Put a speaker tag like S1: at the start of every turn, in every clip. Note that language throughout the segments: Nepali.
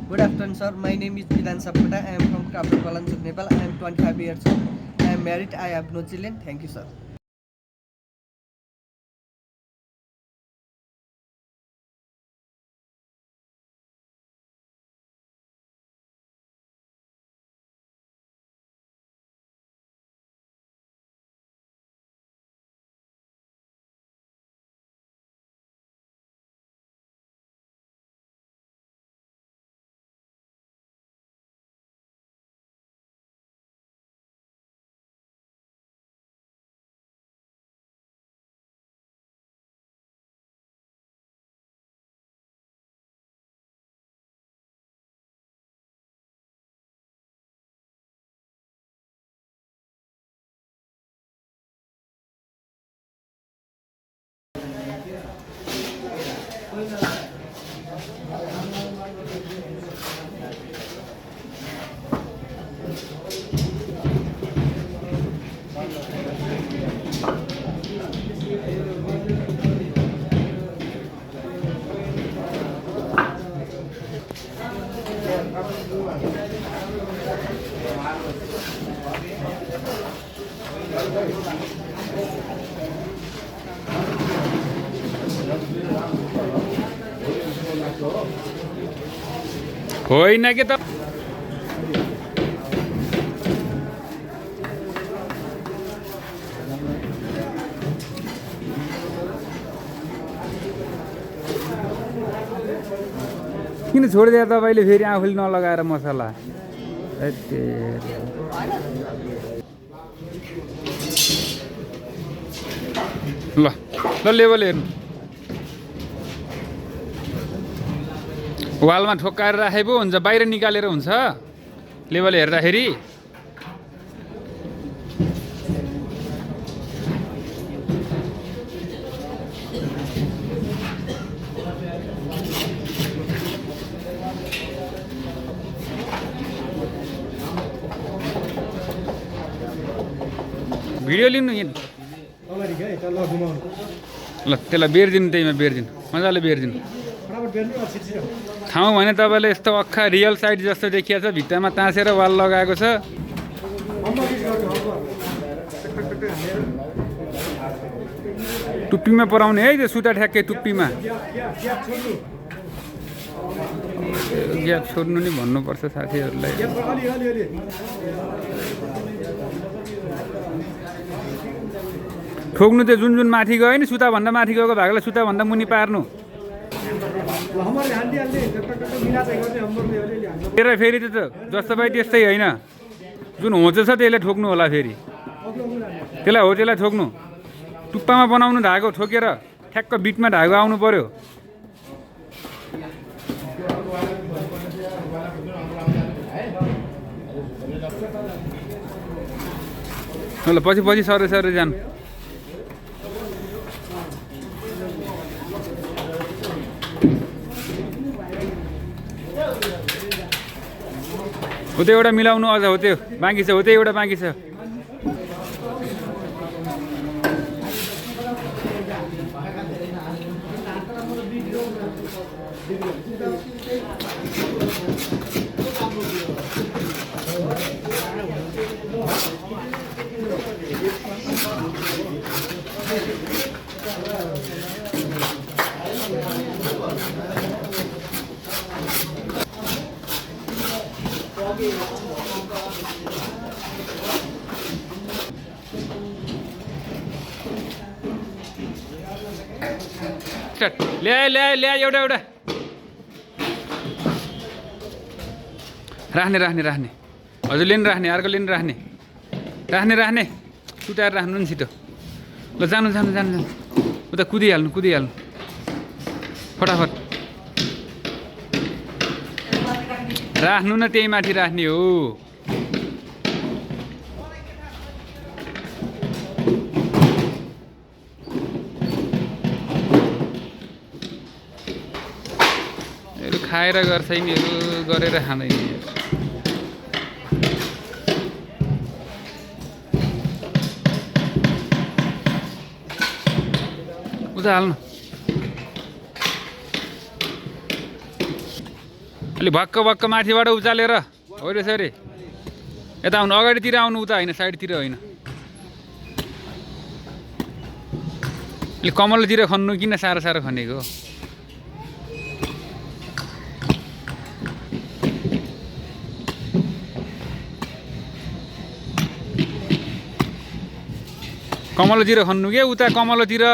S1: Good afternoon, sir. My name is Bidan Sapkota. I am from Krapur Balanchuk, Nepal. I am 25 years old. I am married. I have no children. Thank you, sir.
S2: होइन के त किन छोडिदिए तपाईँले फेरि आफूले नलगाएर मसला ल ल लेबल हेर्नु वालमा ठोक्काएर राखे पो हुन्छ बाहिर निकालेर हुन्छ लेबल हेर्दाखेरि भिडियो लिनु ल त्यसलाई बेरिदिनु त्यहीमा बेरिदिनु मजाले बेरिदिनु ठाउँ भने तपाईँले यस्तो अक्खा रियल साइड जस्तो देखिया छ भित्तामा तासेर वाल लगाएको छ टुप्पीमा पराउने है त्यो सुता ठ्याक्कै टुप्पीमा ग्याप छोड्नु नि भन्नुपर्छ साथीहरूलाई ठोक्नु त्यो जुन जुन माथि गयो नि सुताभन्दा माथि गएको भागलाई सुताभन्दा मुनि पार्नु फेरि त जस्तो पाइ त्यस्तै होइन जुन होचो छ त्यसले ठोक्नु होला फेरि त्यसलाई हो त्यसलाई ठोक्नु टुप्पामा बनाउनु धागो ठोकेर ठ्याक्क बिटमा धागो आउनु पर्यो ल पछि पछि सरे सरे जानु हो त्यो एउटा मिलाउनु अझ हो त्यो बाँकी छ हो त्यो एउटा बाँकी छ ल्याए ल्याए ल्याए एउटा एउटा राख्ने राख्ने राख्ने हजुरले नि राख्ने अर्कोले नि राख्ने राख्ने राख्ने सुताएर राख्नु नि छिटो ल जानु जानु जानु जानु उता कुदिहाल्नु कुदिहाल्नु फटाफट राख्नु न त्यही माथि राख्ने हो खाएर गर्छ यिनीहरू गरेर खाँदैन उता हाल्नु अलि भक्क भक्क माथिबाट उचालेर हो यसरी यता आउनु अगाडितिर आउनु उता होइन साइडतिर होइन अलि कमलतिर खन्नु किन साह्रो साह्रो खनेको कमलतिर खन्नु के उता कमलतिर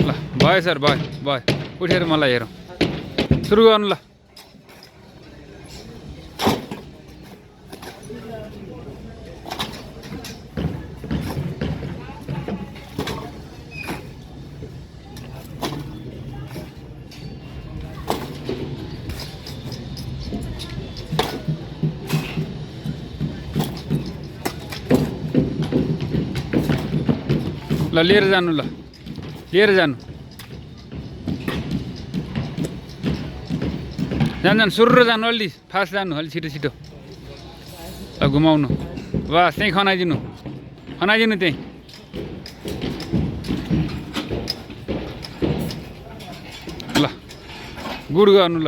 S2: ल भयो सर भयो उठेर मलाई हेरौँ सुरु गर्नु ल ल लिएर जानु ल लिएर जानु जानु सुरु जानु अलि फास्ट जानु अलि छिटो छिटो ल घुमाउनु बस त्यहीँ खनाइदिनु त्यहीँ ल गुड गर्नु ल